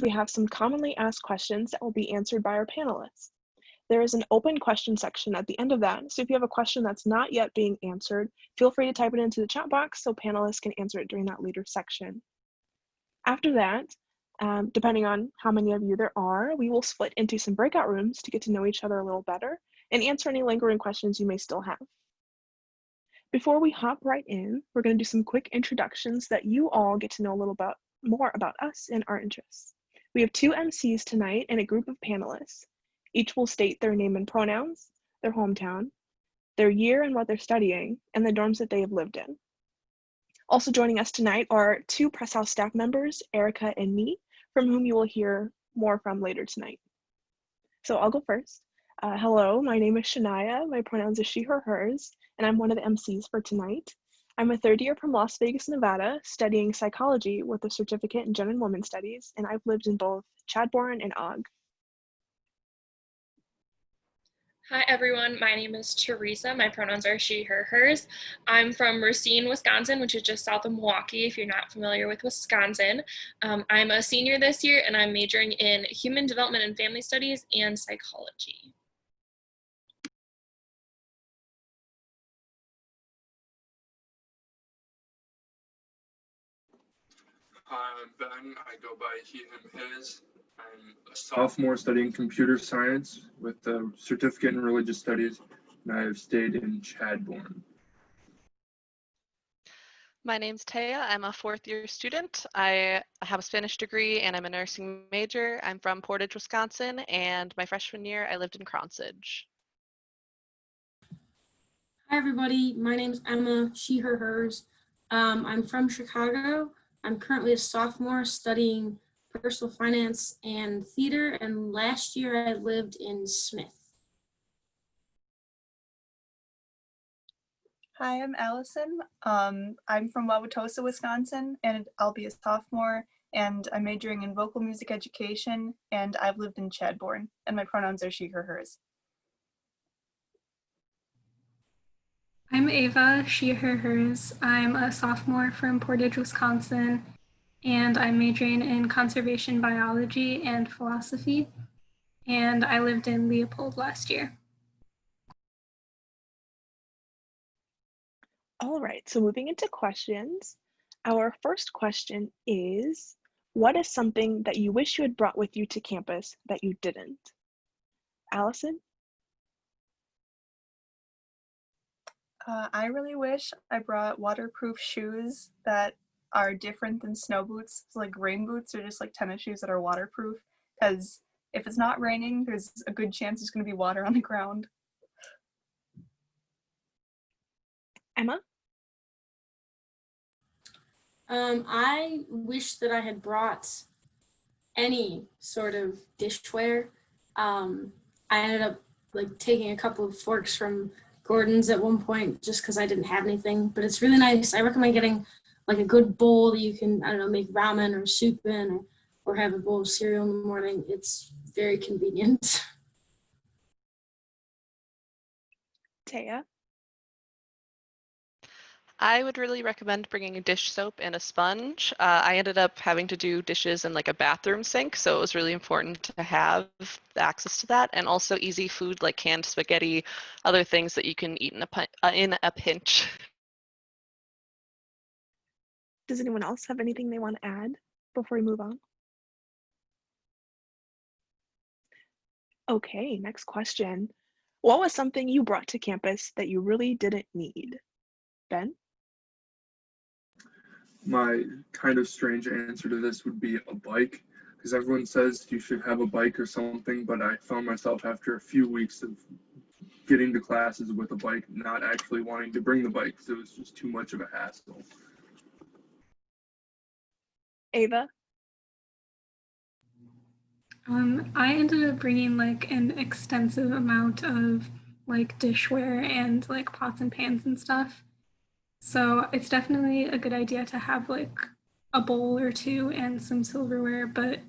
we have some commonly asked questions that will be answered by our panelists. There is an open question section at the end of that, so if you have a question that's not yet being answered, feel free to type it into the chat box so panelists can answer it during that later section. After that, depending on how many of you there are, we will split into some breakout rooms to get to know each other a little better and answer any lingering questions you may still have. Before we hop right in, we're going to do some quick introductions that you all get to know a little bit more about us and our interests. We have two MCs tonight and a group of panelists. Each will state their name and pronouns, their hometown, their year and what they're studying, and the dorms that they have lived in. Also joining us tonight are two Press House staff members, Erica and me, from whom you will hear more from later tonight. So I'll go first. Hello, my name is Shania. My pronouns are she, her, hers, and I'm one of the MCs for tonight. I'm a third year from Las Vegas, Nevada, studying psychology with a certificate in gender and women's studies, and I've lived in both Chadbourne and Ogg. Hi everyone, my name is Teresa. My pronouns are she, her, hers. I'm from Racine, Wisconsin, which is just south of Milwaukee, if you're not familiar with Wisconsin. I'm a senior this year and I'm majoring in human development and family studies and psychology. Hi, I'm Ben. I go by he, him, his. I'm a sophomore studying computer science with a certificate in religious studies, and I have stayed in Chadbourne. My name's Taya. I'm a fourth year student. I have a Spanish degree and I'm a nursing major. I'm from Portage, Wisconsin, and my freshman year I lived in Cronsage. Hi everybody, my name's Emma, she, her, hers. I'm from Chicago. I'm currently a sophomore studying personal finance and theater, and last year I lived in Smith. Hi, I'm Allison. I'm from Wauwatosa, Wisconsin, and I'll be a sophomore, and I'm majoring in vocal music education, and I've lived in Chadbourne, and my pronouns are she, her, hers. I'm Ava, she, her, hers. I'm a sophomore from Portage, Wisconsin, and I'm majoring in conservation biology and philosophy, and I lived in Leopold last year. All right, so moving into questions. Our first question is, what is something that you wish you had brought with you to campus that you didn't? Allison? I really wish I brought waterproof shoes that are different than snow boots. So like rain boots are just like tennis shoes that are waterproof, because if it's not raining, there's a good chance there's going to be water on the ground. Emma? I wish that I had brought any sort of dishware. I ended up like taking a couple of forks from Gordon's at one point just because I didn't have anything, but it's really nice. I recommend getting like a good bowl that you can, I don't know, make ramen or soup in, or have a bowl of cereal in the morning. It's very convenient. Taya? I would really recommend bringing a dish soap and a sponge. I ended up having to do dishes in like a bathroom sink, so it was really important to have access to that, and also easy food like canned spaghetti, other things that you can eat in a pinch. Does anyone else have anything they want to add before we move on? Okay, next question. What was something you brought to campus that you really didn't need? Ben? My kind of strange answer to this would be a bike, because everyone says you should have a bike or something, but I found myself after a few weeks of getting to classes with a bike not actually wanting to bring the bike because it was just too much of a hassle. Ava? I ended up bringing like an extensive amount of like dishware and like pots and pans and stuff. So it's definitely a good idea to have like a bowl or two and some silverware, but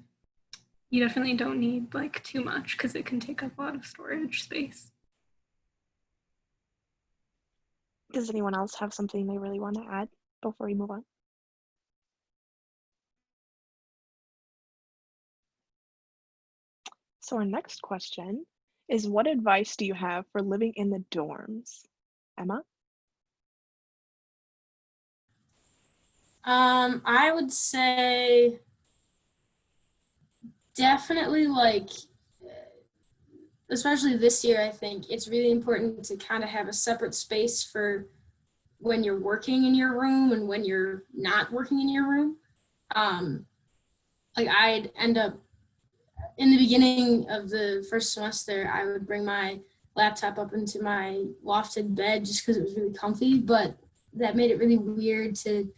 you definitely don't need like too much because it can take up a lot of storage space. Does anyone else have something they really want to add before we move on? So our next question is, what advice do you have for living in the dorms? Emma? I would say definitely like, especially this year, I think it's really important to kind of have a separate space for when you're working in your room and when you're not working in your room. Like I'd end up in the beginning of the first semester, I would bring my laptop up into my lofted bed just because it was really comfy, but that made it really weird to,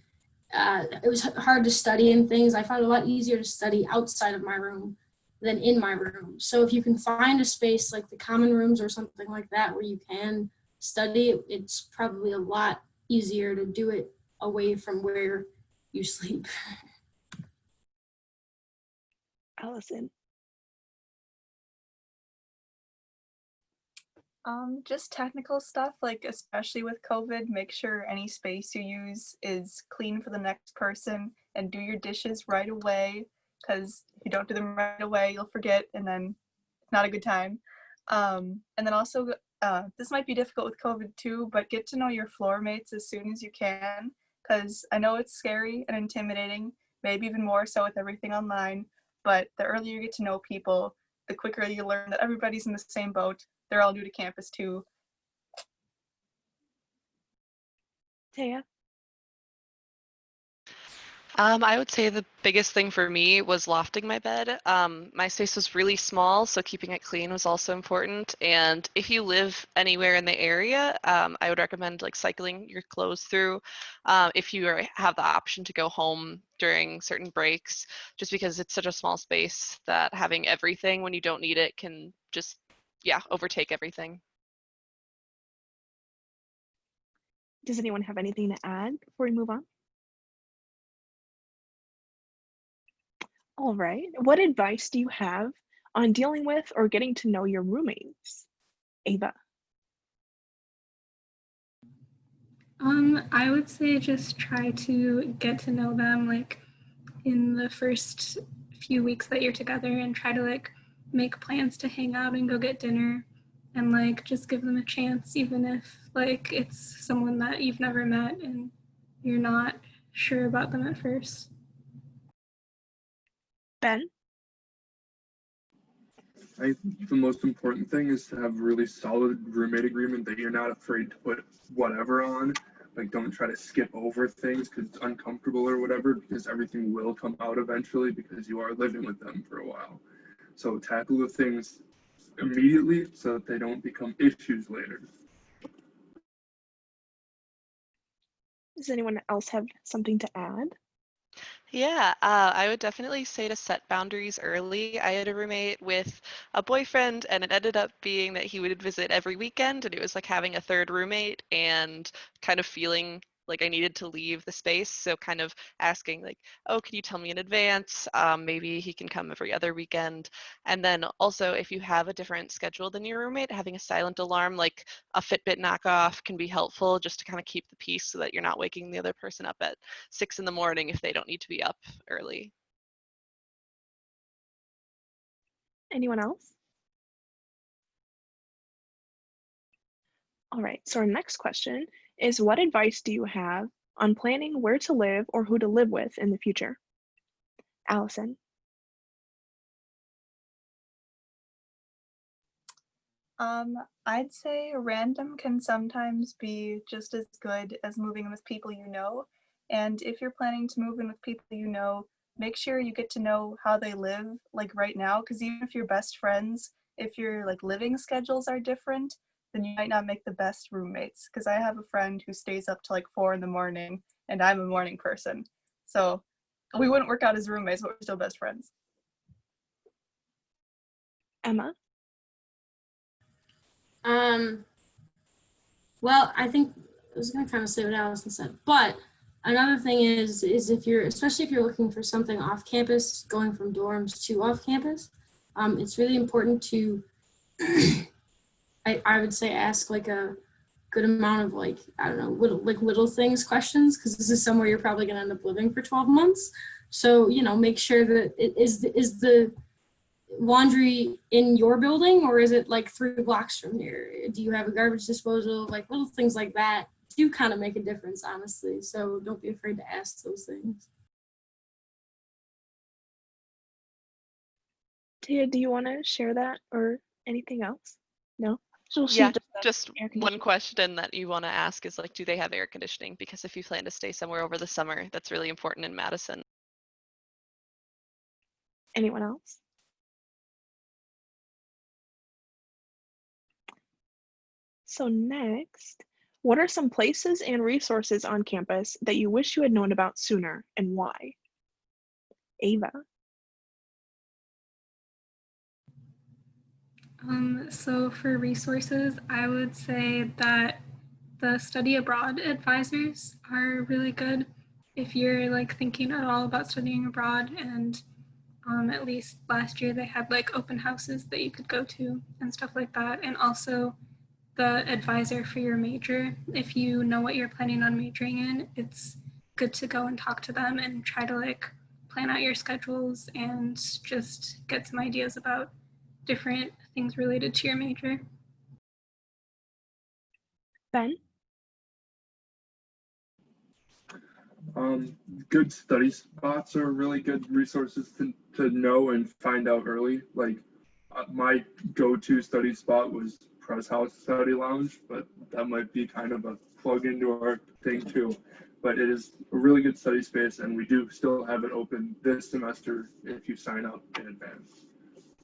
it was hard to study and things. I found it a lot easier to study outside of my room than in my room. So if you can find a space like the common rooms or something like that where you can study, it's probably a lot easier to do it away from where you sleep. Allison? Just technical stuff, like especially with COVID, make sure any space you use is clean for the next person and do your dishes right away, because if you don't do them right away, you'll forget and then it's not a good time. And then also, this might be difficult with COVID too, but get to know your floor mates as soon as you can, because I know it's scary and intimidating, maybe even more so with everything online, but the earlier you get to know people, the quicker you learn that everybody's in the same boat. They're all new to campus too. Taya? I would say the biggest thing for me was lofting my bed. My space was really small, so keeping it clean was also important. And if you live anywhere in the area, I would recommend like cycling your clothes through if you have the option to go home during certain breaks, just because it's such a small space that having everything when you don't need it can just, yeah, overtake everything. Does anyone have anything to add before we move on? All right. What advice do you have on dealing with or getting to know your roommates? Ava? I would say just try to get to know them like in the first few weeks that you're together, and try to like make plans to hang out and go get dinner, and like just give them a chance, even if like it's someone that you've never met and you're not sure about them at first. Ben? I think the most important thing is to have a really solid roommate agreement that you're not afraid to put whatever on. Like, don't try to skip over things because it's uncomfortable or whatever, because everything will come out eventually because you are living with them for a while. So tackle the things immediately so that they don't become issues later. Does anyone else have something to add? Yeah, I would definitely say to set boundaries early. I had a roommate with a boyfriend, and it ended up being that he would visit every weekend, and it was like having a third roommate and kind of feeling like I needed to leave the space. So kind of asking like, oh, can you tell me in advance? Maybe he can come every other weekend. And then also, if you have a different schedule than your roommate, having a silent alarm like a Fitbit knockoff can be helpful, just to kind of keep the peace so that you're not waking the other person up at 6 in the morning if they don't need to be up early. Anyone else? All right, so our next question is, what advice do you have on planning where to live or who to live with in the future? Allison? I'd say random can sometimes be just as good as moving in with people you know. And if you're planning to move in with people you know, make sure you get to know how they live, like right now, because even if you're best friends, if your like living schedules are different, then you might not make the best roommates. Because I have a friend who stays up till like 4 in the morning, and I'm a morning person. So we wouldn't work out as roommates, but we're still best friends. Emma? Well, I think I was gonna kind of say what Allison said, but another thing is if you're, especially if you're looking for something off campus, going from dorms to off campus, it's really important to, I would say, ask like a good amount of like, I don't know, little things questions, because this is somewhere you're probably gonna end up living for 12 months. So, you know, make sure that it is the laundry in your building, or is it like 3 blocks from here? Do you have a garbage disposal? Like little things like that do kind of make a difference, honestly. So don't be afraid to ask those things. Tia, do you want to share that or anything else? No? So she Yeah, just said just air one conditioning. question that you want to ask is like, do they have air conditioning? Because if you plan to stay somewhere over the summer, that's really important in Madison. Anyone else? So next, what are some places and resources on campus that you wish you had known about sooner and why? Ava. So for resources, I would say that the study abroad advisors are really good if you're like thinking at all about studying abroad. And at least last year they had like open houses that you could go to and stuff like that. And also the advisor for your major, if you know what you're planning on majoring in, it's good to go and talk to them and try to like plan out your schedules and just get some ideas about different things related to your major. Ben? Good study spots are really good resources to know and find out early. Like my go-to study spot was Press House Study Lounge, but that might be kind of a plug into our thing too. But it is a really good study space, and we do still have it open this semester if you sign up in advance.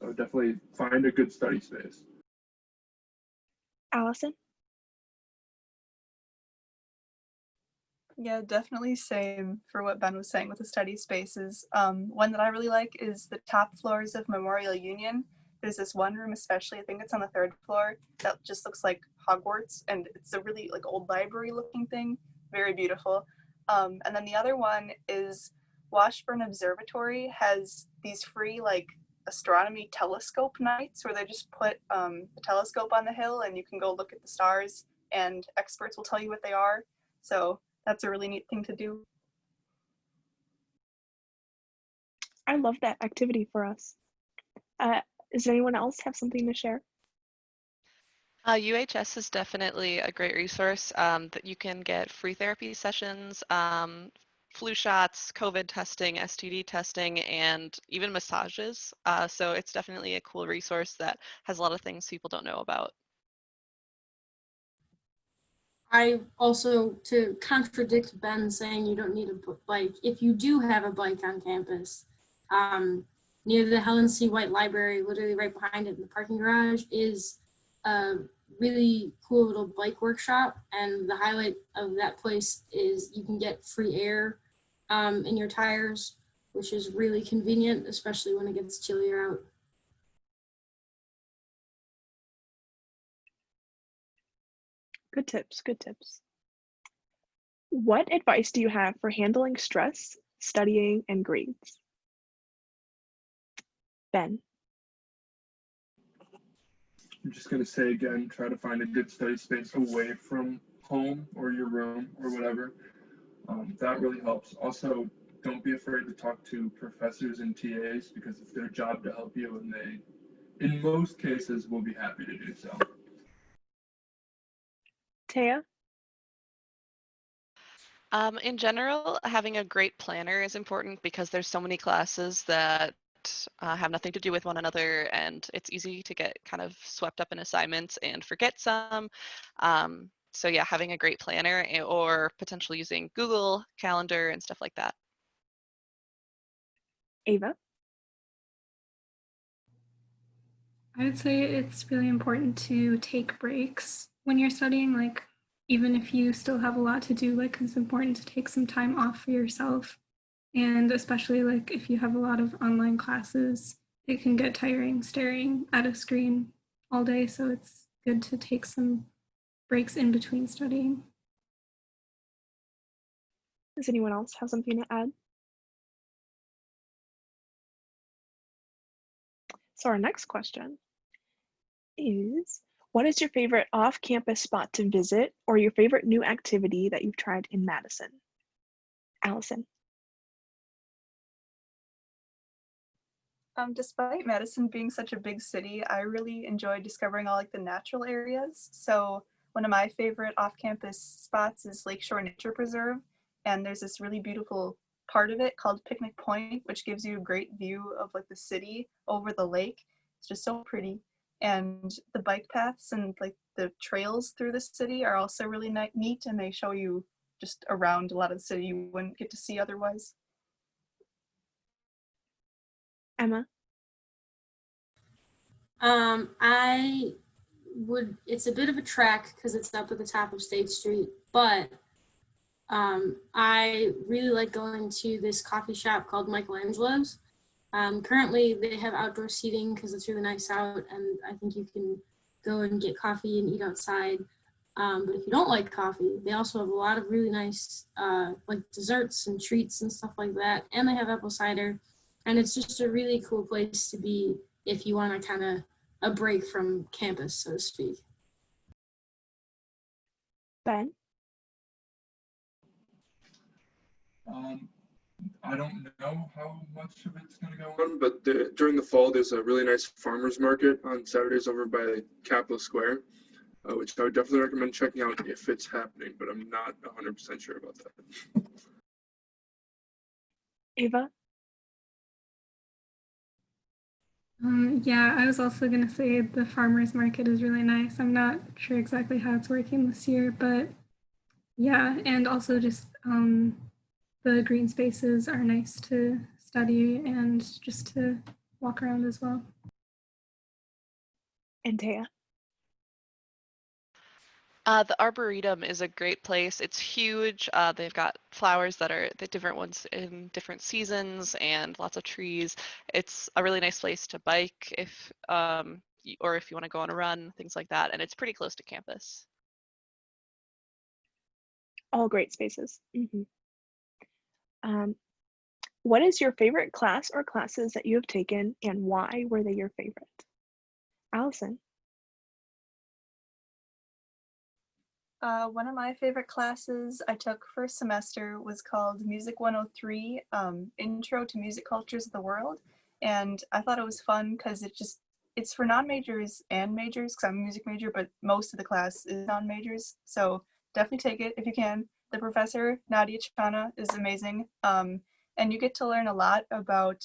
So definitely find a good study space. Allison? Yeah, definitely same for what Ben was saying with the study spaces. One that I really like is the top floors of Memorial Union. There's this one room especially, I think it's on the 3rd floor, that just looks like Hogwarts, and it's a really like old library looking thing, very beautiful. And then the other one is Washburn Observatory has these free like astronomy telescope nights where they just put a telescope on the hill and you can go look at the stars and experts will tell you what they are. So that's a really neat thing to do. I love that activity for us. Does anyone else have something to share? UHS is definitely a great resource that you can get free therapy sessions, flu shots, COVID testing, STD testing, and even massages. So it's definitely a cool resource that has a lot of things people don't know about. I also, to contradict Ben saying you don't need a bike, if you do have a bike on campus, near the Helen C. White Library, literally right behind it in the parking garage, is a really cool little bike workshop. And the highlight of that place is you can get free air in your tires, which is really convenient, especially when it gets chillier out. Good tips, good tips. What advice do you have for handling stress, studying, and grades? Ben? I'm just going to say again, try to find a good study space away from home or your room or whatever. That really helps. Also, don't be afraid to talk to professors and TAs because it's their job to help you, and they, in most cases, will be happy to do so. Taya? In general, having a great planner is important because there's so many classes that have nothing to do with one another, and it's easy to get kind of swept up in assignments and forget some. So yeah, having a great planner or potentially using Google Calendar and stuff like that. Ava? I would say it's really important to take breaks when you're studying, like even if you still have a lot to do, like it's important to take some time off for yourself. And especially like if you have a lot of online classes, it can get tiring staring at a screen all day. So it's good to take some breaks in between studying. Does anyone else have something to add? So our next question is, what is your favorite off-campus spot to visit or your favorite new activity that you've tried in Madison? Allison? Despite Madison being such a big city, I really enjoyed discovering all like the natural areas. So one of my favorite off-campus spots is Lakeshore Nature Preserve, and there's this really beautiful part of it called Picnic Point, which gives you a great view of like the city over the lake. It's just so pretty, and the bike paths and like the trails through the city are also really neat, and they show you just around a lot of the city you wouldn't get to see otherwise. Emma? I would, it's a bit of a trek because it's up at the top of State Street, but I really like going to this coffee shop called Michelangelo's. Currently, they have outdoor seating because it's really nice out, and I think you can go and get coffee and eat outside. But if you don't like coffee, they also have a lot of really nice like desserts and treats and stuff like that, and they have apple cider, and it's just a really cool place to be if you want to kind of a break from campus, so to speak. Ben? I don't know how much of it's going to go on, but during the fall, there's a really nice farmers market on Saturdays over by Capitol Square, which I would definitely recommend checking out if it's happening, but I'm not 100% sure about that. Ava? Yeah, I was also going to say the farmers market is really nice. I'm not sure exactly how it's working this year, but yeah, and also just the green spaces are nice to study and just to walk around as well. And Taya? The Arboretum is a great place. It's huge. They've got flowers that are the different ones in different seasons and lots of trees. It's a really nice place to bike if or if you want to go on a run, things like that. And it's pretty close to campus. All great spaces. What is your favorite class or classes that you have taken, and why were they your favorite? Allison? One of my favorite classes I took first semester was called Music 103, Intro to Music Cultures of the World. And I thought it was fun because it's for non-majors and majors, because I'm a music major, but most of the class is non-majors. So definitely take it if you can. The professor, Nadia Chana, is amazing. And you get to learn a lot about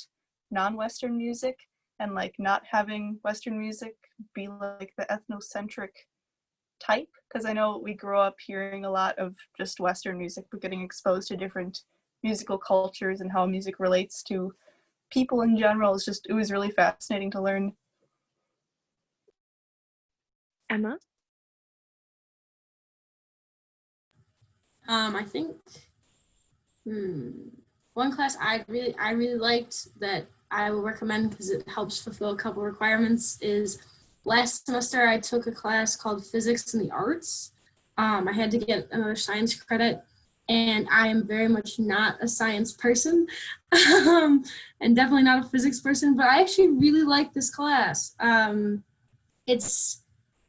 non-Western music and like not having Western music be like the ethnocentric type, because I know we grow up hearing a lot of just Western music, but getting exposed to different musical cultures and how music relates to people in general is just, it was really fascinating to learn. Emma? I think one class I really liked that I will recommend because it helps fulfill a couple requirements is last semester I took a class called Physics and the Arts. I had to get another science credit, and I am very much not a science person and definitely not a physics person, but I actually really like this class. It's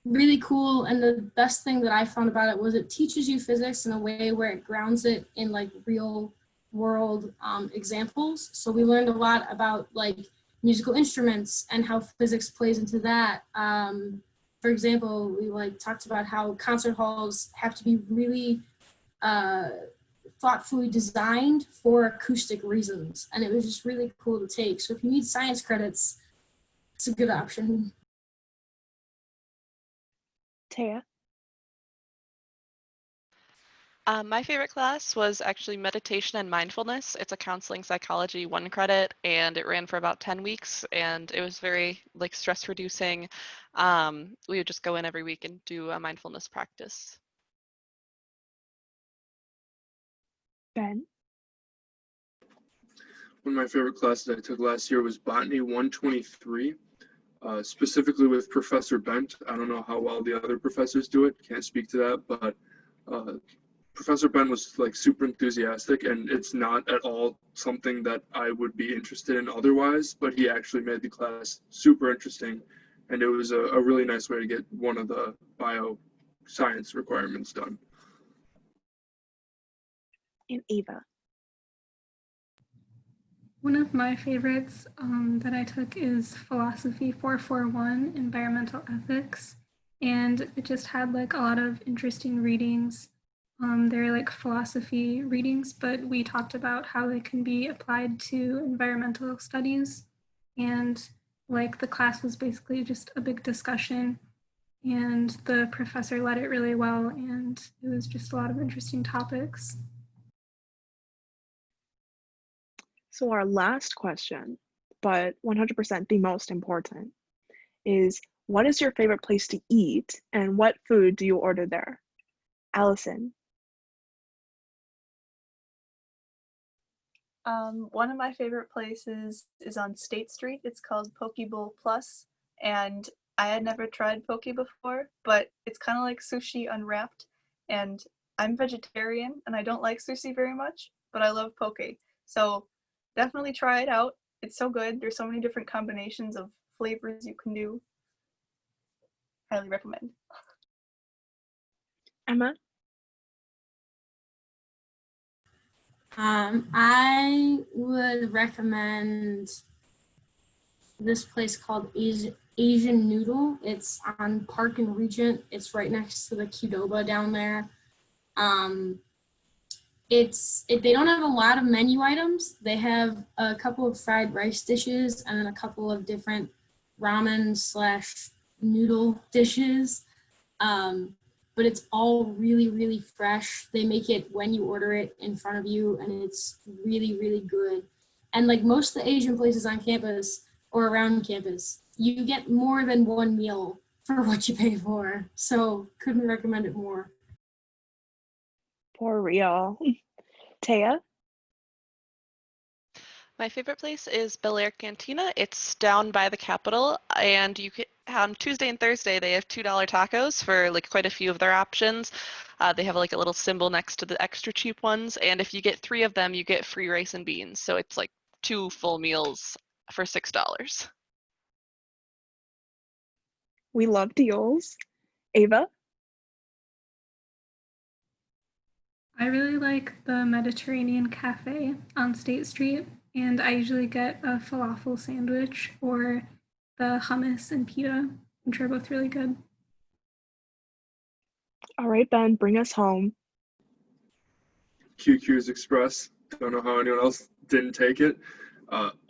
really cool, and the best thing that I found about it was it teaches you physics in a way where it grounds it in like real world examples. So we learned a lot about like musical instruments and how physics plays into that. For example, we like talked about how concert halls have to be really thoughtfully designed for acoustic reasons, and it was just really cool to take. So if you need science credits, it's a good option. Taya? My favorite class was actually meditation and mindfulness. It's a counseling psychology 1 credit, and it ran for about 10 weeks, and it was very like stress reducing. We would just go in every week and do a mindfulness practice. Ben? One of my favorite classes I took last year was Botany 123, specifically with Professor Bent. I don't know how well the other professors do it, can't speak to that, but Professor Ben was like super enthusiastic, and it's not at all something that I would be interested in otherwise, but he actually made the class super interesting, and it was a really nice way to get one of the bioscience requirements done. And Ava? One of my favorites that I took is Philosophy 441, Environmental Ethics. And it just had like a lot of interesting readings. They're like philosophy readings, but we talked about how they can be applied to environmental studies. And like the class was basically just a big discussion, and the professor led it really well, and it was just a lot of interesting topics. So our last question, but 100% the most important, is what is your favorite place to eat and what food do you order there? Allison. One of my favorite places is on State Street. It's called Poke Bowl Plus, and I had never tried poke before, but it's kind of like sushi unwrapped, and I'm vegetarian and I don't like sushi very much, but I love poke. So definitely try it out. It's so good. There's so many different combinations of flavors you can do. Highly recommend. Emma. I would recommend this place called Asian Noodle. It's on Park and Regent. It's right next to the Qdoba down there. They don't have a lot of menu items. They have a couple of fried rice dishes and then a couple of different ramen / noodle dishes. But it's all really, really fresh. They make it when you order it in front of you, and it's really, really good. And like most of the Asian places on campus or around campus, you get more than one meal for what you pay for. So couldn't recommend it more. For real. Taya? My favorite place is Bel Air Cantina. It's down by the Capitol, and you can on Tuesday and Thursday they have $2 tacos for like quite a few of their options. They have like a little symbol next to the extra cheap ones, and if you get 3 of them, you get free rice and beans. So it's like 2 full meals for $6. We love deals. Ava? I really like the Mediterranean Cafe on State Street, and I usually get a falafel sandwich or the hummus and pita, which are both really good. All right, Ben, bring us home. QQ's Express. Don't know how anyone else didn't take it.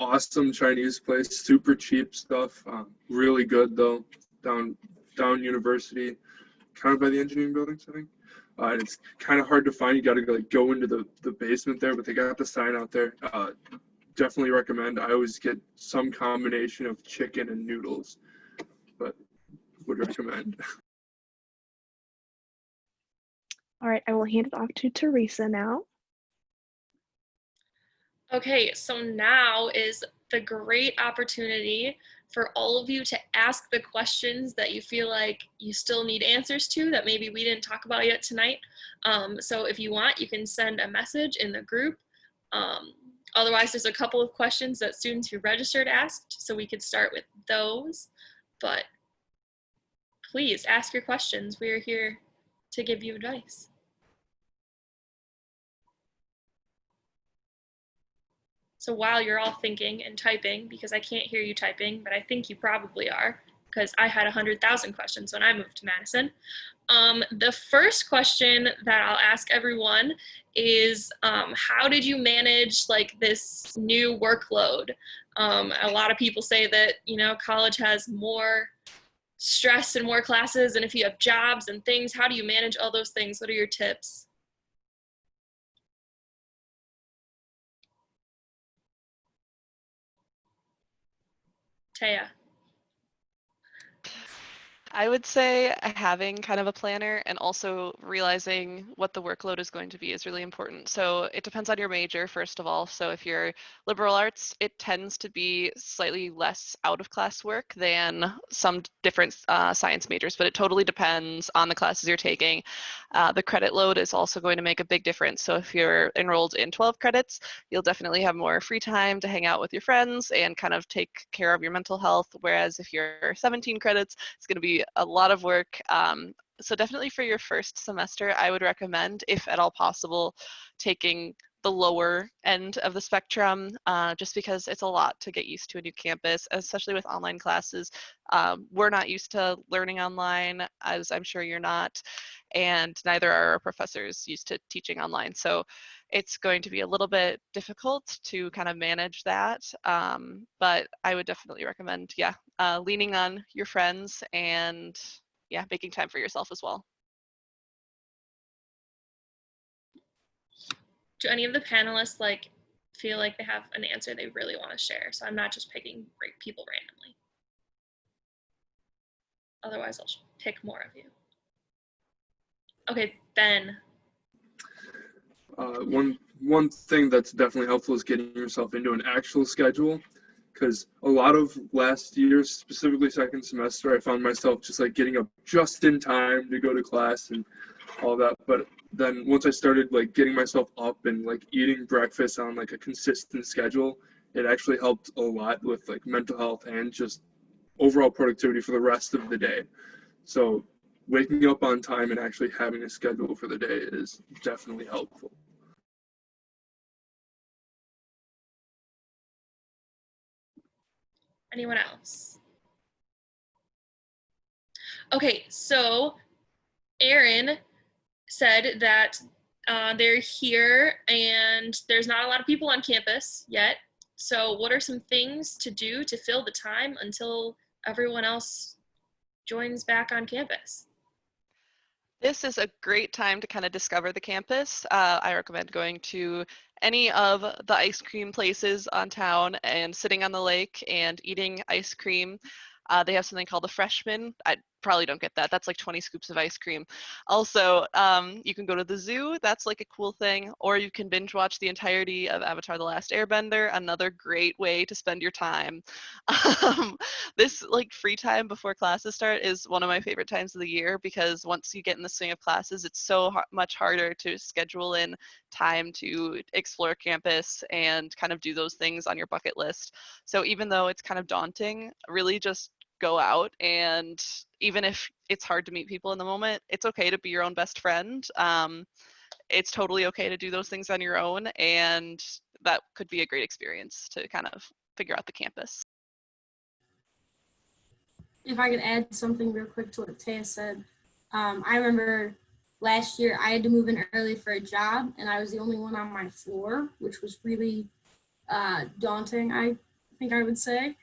Awesome Chinese place, super cheap stuff. Really good though. Down University, kind of by the engineering buildings, I think. And it's kind of hard to find. You got to like go into the basement there, but they got the sign out there. Definitely recommend. I always get some combination of chicken and noodles, but would recommend. All right, I will hand it off to Teresa now. Okay, so now is the great opportunity for all of you to ask the questions that you feel like you still need answers to that maybe we didn't talk about yet tonight. So if you want, you can send a message in the group. Otherwise, there's a couple of questions that students who registered asked, so we could start with those. But please ask your questions. We are here to give you advice. So while you're all thinking and typing, because I can't hear you typing, but I think you probably are, because I had 100,000 questions when I moved to Madison. The first question that I'll ask everyone is, how did you manage like this new workload? A lot of people say that, you know, college has more stress and more classes, and if you have jobs and things, how do you manage all those things? What are your tips? Taya. I would say having kind of a planner and also realizing what the workload is going to be is really important. So it depends on your major, first of all. So if you're liberal arts, it tends to be slightly less out of class work than some different science majors, but it totally depends on the classes you're taking. The credit load is also going to make a big difference. So if you're enrolled in 12 credits, you'll definitely have more free time to hang out with your friends and kind of take care of your mental health. Whereas if you're 17 credits, it's going to be a lot of work. So definitely for your first semester, I would recommend, if at all possible, taking the lower end of the spectrum, just because it's a lot to get used to a new campus, especially with online classes. We're not used to learning online, as I'm sure you're not, and neither are our professors used to teaching online. So it's going to be a little bit difficult to kind of manage that. But I would definitely recommend, leaning on your friends and making time for yourself as well. Do any of the panelists feel like they have an answer they really want to share? So I'm not just picking people randomly. Otherwise, I'll pick more of you. Okay, Ben. One thing that's definitely helpful is getting yourself into an actual schedule, because a lot of last year, specifically second semester, I found myself just like getting up just in time to go to class and all that. But then once I started like getting myself up and like eating breakfast on like a consistent schedule, it actually helped a lot with like mental health and just overall productivity for the rest of the day. So waking up on time and actually having a schedule for the day is definitely helpful. Anyone else? Okay, so Erin said that they're here and there's not a lot of people on campus yet. So what are some things to do to fill the time until everyone else joins back on campus? This is a great time to kind of discover the campus. I recommend going to any of the ice cream places on town and sitting on the lake and eating ice cream. They have something called the freshmen. I probably don't get that. That's like 20 scoops of ice cream. Also, you can go to the zoo. That's like a cool thing. Or you can binge watch the entirety of Avatar: The Last Airbender. Another great way to spend your time. This like free time before classes start is one of my favorite times of the year, because once you get in the swing of classes, it's so much harder to schedule in time to explore campus and kind of do those things on your bucket list. So even though it's kind of daunting, really just go out, and even if it's hard to meet people in the moment, it's okay to be your own best friend. It's totally okay to do those things on your own, and that could be a great experience to kind of figure out the campus. If I could add something real quick to what Taya said, I remember last year I had to move in early for a job, and I was the only one on my floor, which was really daunting, I think I would say.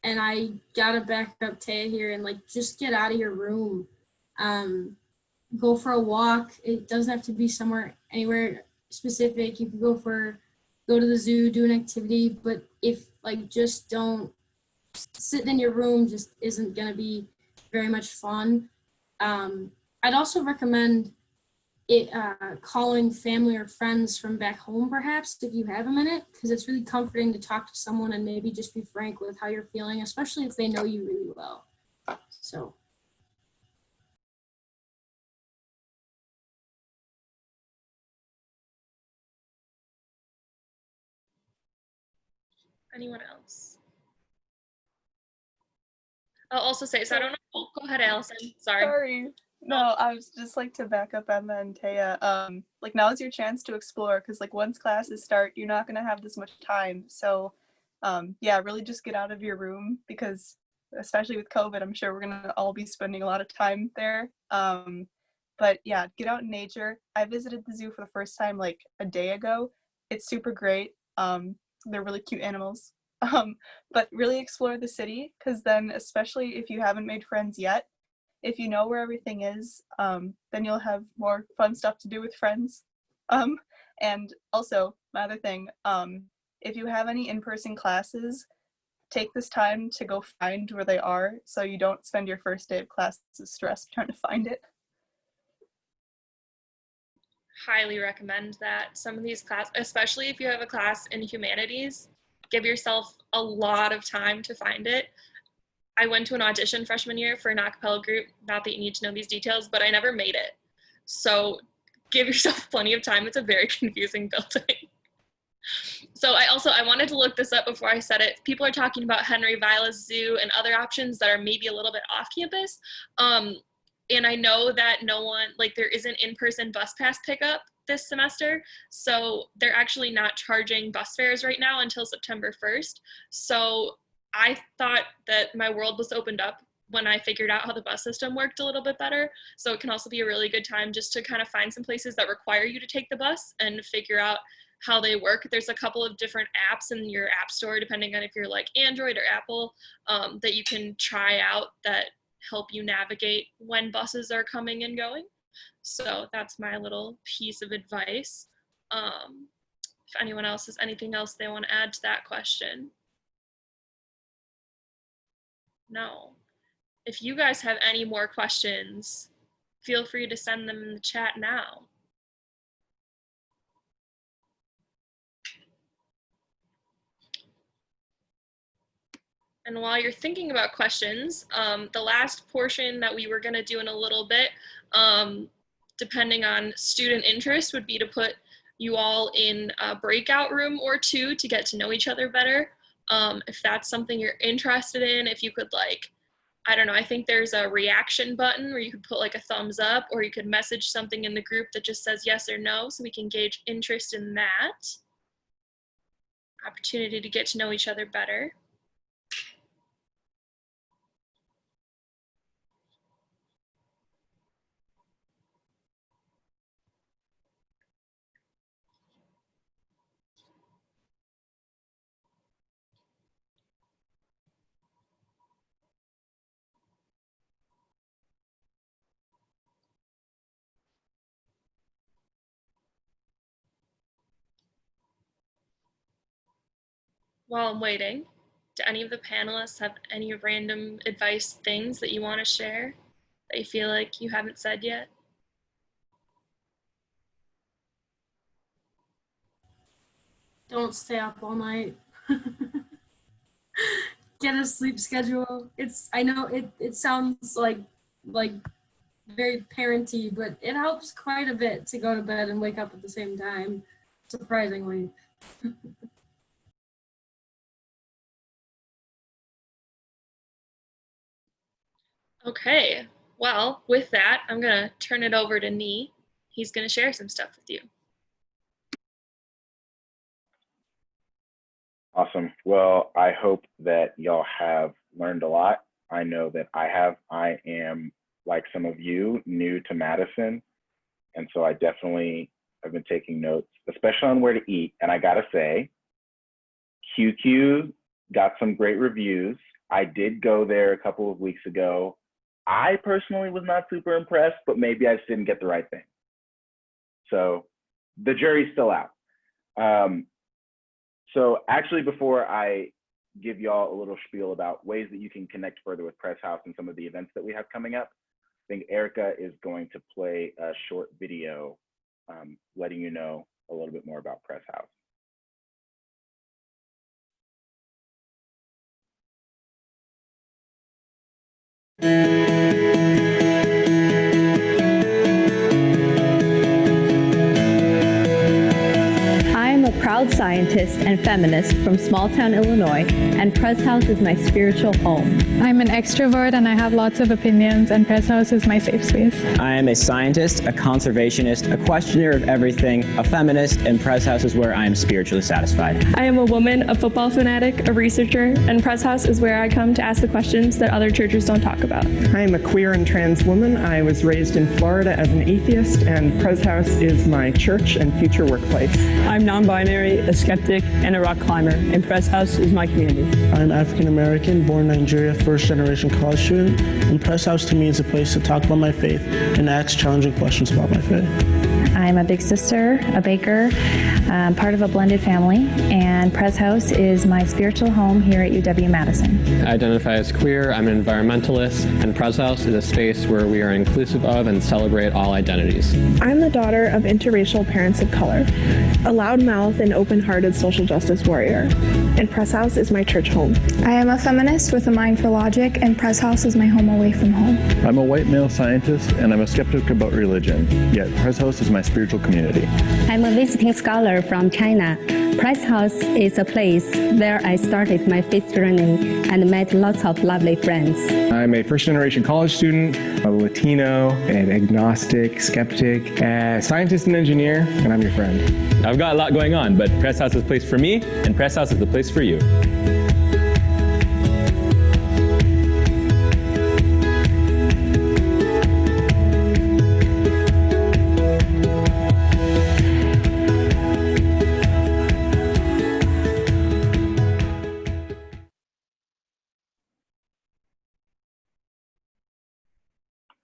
And I gotta back up Taya here and like just get out of your room. Go for a walk. It doesn't have to be anywhere specific. You can go to the zoo, do an activity, but if like just don't sitting in your room just isn't gonna be very much fun. I'd also recommend calling family or friends from back home, perhaps, if you have a minute, because it's really comforting to talk to someone and maybe just be frank with how you're feeling, especially if they know you really well. So. Anyone else? I'll also say, so I don't know. Oh, go ahead, Allison. Sorry. No, I was just like to back up Emma and Taya. Like now's your chance to explore, because like once classes start, you're not gonna have this much time. So, really just get out of your room, because especially with COVID, I'm sure we're gonna all be spending a lot of time there. But yeah, get out in nature. I visited the zoo for the first time like a day ago. It's super great. They're really cute animals. But really explore the city, because then, especially if you haven't made friends yet, if you know where everything is, then you'll have more fun stuff to do with friends. And also, my other thing, if you have any in-person classes, take this time to go find where they are, so you don't spend your first day of classes stressed trying to find it. Highly recommend that. Some of these classes, especially if you have a class in humanities, give yourself a lot of time to find it. I went to an audition freshman year for an acapella group. Not that you need to know these details, but I never made it. So give yourself plenty of time. It's a very confusing building. So I wanted to look this up before I said it. People are talking about Henry Vilas Zoo and other options that are maybe a little bit off campus. And I know that there isn't in-person bus pass pickup this semester. So they're actually not charging bus fares right now until September 1st. So I thought that my world was opened up when I figured out how the bus system worked a little bit better. So it can also be a really good time just to kind of find some places that require you to take the bus and figure out how they work. There's a couple of different apps in your app store, depending on if you're like Android or Apple, that you can try out that help you navigate when buses are coming and going. So that's my little piece of advice. If anyone else has anything else they want to add to that question. No. If you guys have any more questions, feel free to send them in the chat now. And while you're thinking about questions, the last portion that we were going to do in a little bit, depending on student interest, would be to put you all in a breakout room or two to get to know each other better. If that's something you're interested in, if you could like, I don't know, I think there's a reaction button where you could put like a thumbs up, or you could message something in the group that just says yes or no, so we can gauge interest in that. Opportunity to get to know each other better. While I'm waiting, do any of the panelists have any random advice things that you want to share that you feel like you haven't said yet? Don't stay up all night. Get a sleep schedule. I know it sounds like very parenty, but it helps quite a bit to go to bed and wake up at the same time, surprisingly. Okay, well, with that, I'm gonna turn it over to Nee. He's gonna share some stuff with you. Awesome. Well, I hope that y'all have learned a lot. I know that I have. I am, like some of you, new to Madison. And so I definitely have been taking notes, especially on where to eat. And I gotta say, QQ got some great reviews. I did go there a couple of weeks ago. I personally was not super impressed, but maybe I just didn't get the right thing. So the jury's still out. So actually, before I give y'all a little spiel about ways that you can connect further with Press House and some of the events that we have coming up, I think Erica is going to play a short video letting you know a little bit more about Press House. Proud scientist and feminist from small town Illinois, and Press House is my spiritual home. I'm an extrovert and I have lots of opinions, and Press House is my safe space. I am a scientist, a conservationist, a questioner of everything, a feminist, and Press House is where I am spiritually satisfied. I am a woman, a football fanatic, a researcher, and Press House is where I come to ask the questions that other churches don't talk about. I am a queer and trans woman. I was raised in Florida as an atheist, and Press House is my church and future workplace. I'm non-binary, a skeptic, and a rock climber, and Press House is my community. I'm African American, born in Nigeria, first generation college student, and Press House to me is a place to talk about my faith and ask challenging questions about my faith. I'm a big sister, a baker, part of a blended family, and Press House is my spiritual home here at UW-Madison. I identify as queer, I'm an environmentalist, and Press House is a space where we are inclusive of and celebrate all identities. I'm the daughter of interracial parents of color, a loudmouth and open-hearted social justice warrior, and Press House is my church home. I am a feminist with a mind for logic, and Press House is my home away from home. I'm a white male scientist, and I'm a skeptic about religion, yet Press House is my spiritual spiritual community. I'm a visiting scholar from China. Press House is a place where I started my faith journey and met lots of lovely friends. I'm a first-generation college student, a Latino, an agnostic, skeptic, a scientist and engineer, and I'm your friend. I've got a lot going on, but Press House is the place for me, and Press House is the place for you.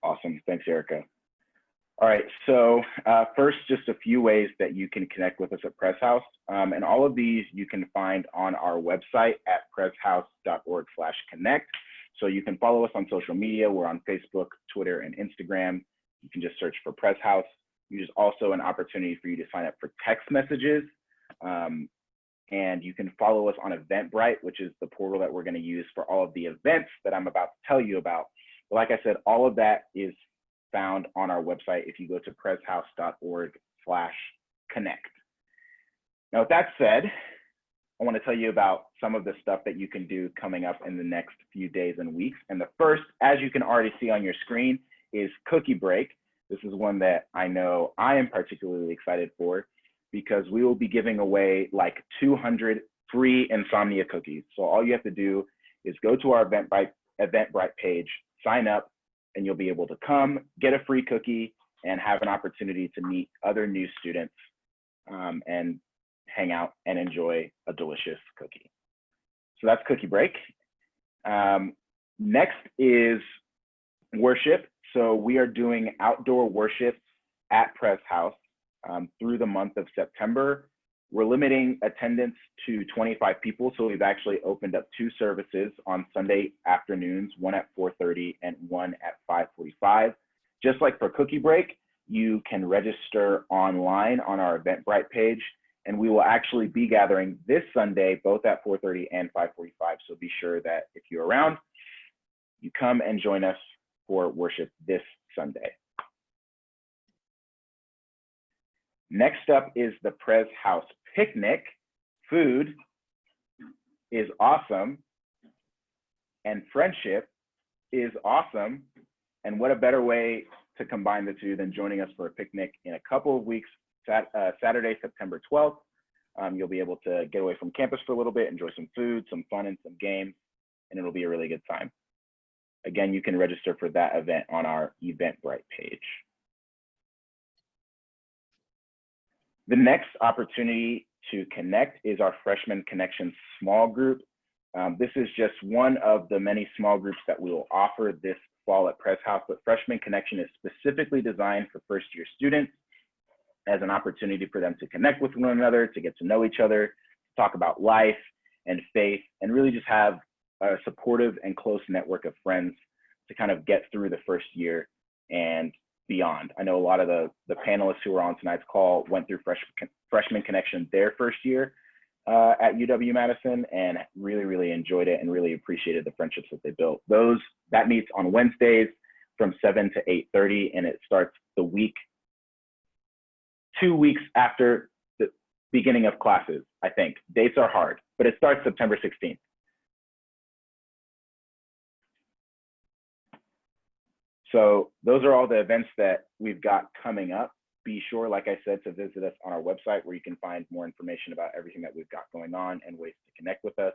Awesome. Thanks, Erica. All right, so first, just a few ways that you can connect with us at Press House. And all of these you can find on our website at presshouse.org/connect. So you can follow us on social media. We're on Facebook, Twitter, and Instagram. You can just search for Press House. There's also an opportunity for you to sign up for text messages. And you can follow us on Eventbrite, which is the portal that we're going to use for all of the events that I'm about to tell you about. But like I said, all of that is found on our website if you go to presshouse.org/connect. Now, with that said, I want to tell you about some of the stuff that you can do coming up in the next few days and weeks. And the first, as you can already see on your screen, is Cookie Break. This is one that I know I am particularly excited for because we will be giving away like 200 free Insomnia cookies. So all you have to do is go to our Eventbrite page, sign up, and you'll be able to come, get a free cookie, and have an opportunity to meet other new students and hang out and enjoy a delicious cookie. So that's Cookie Break. Next is worship. So we are doing outdoor worship at Press House through the month of September. We're limiting attendance to 25 people, so we've actually opened up 2 services on Sunday afternoons, one at 4:30 and one at 5:45. Just like for Cookie Break, you can register online on our Eventbrite page, and we will actually be gathering this Sunday, both at 4:30 and 5:45. So be sure that if you're around, you come and join us for worship this Sunday. Next up is the Press House Picnic. Food is awesome, and friendship is awesome. And what a better way to combine the two than joining us for a picnic in a couple of weeks, Saturday, September 12th. You'll be able to get away from campus for a little bit, enjoy some food, some fun, and some games, and it'll be a really good time. Again, you can register for that event on our Eventbrite page. The next opportunity to connect is our Freshman Connection small group. This is just one of the many small groups that we will offer this fall at Press House, but Freshman Connection is specifically designed for first-year students as an opportunity for them to connect with one another, to get to know each other, to talk about life and faith, and really just have a supportive and close network of friends to kind of get through the first year and beyond. I know a lot of the panelists who were on tonight's call went through Freshman Connection their first year at UW-Madison and really, really enjoyed it and really appreciated the friendships that they built. That meets on Wednesdays from 7 to 8:30, and it starts the week, 2 weeks after the beginning of classes, I think. Dates are hard, but it starts September 16th. So those are all the events that we've got coming up. Be sure, like I said, to visit us on our website where you can find more information about everything that we've got going on and ways to connect with us.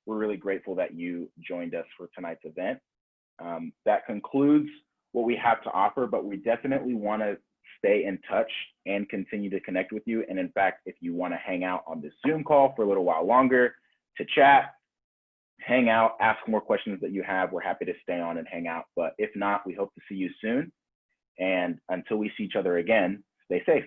We're really grateful that you joined us for tonight's event. That concludes what we have to offer, but we definitely want to stay in touch and continue to connect with you. And in fact, if you want to hang out on this Zoom call for a little while longer to chat, hang out, ask more questions that you have, we're happy to stay on and hang out. But if not, we hope to see you soon. And until we see each other again, stay safe.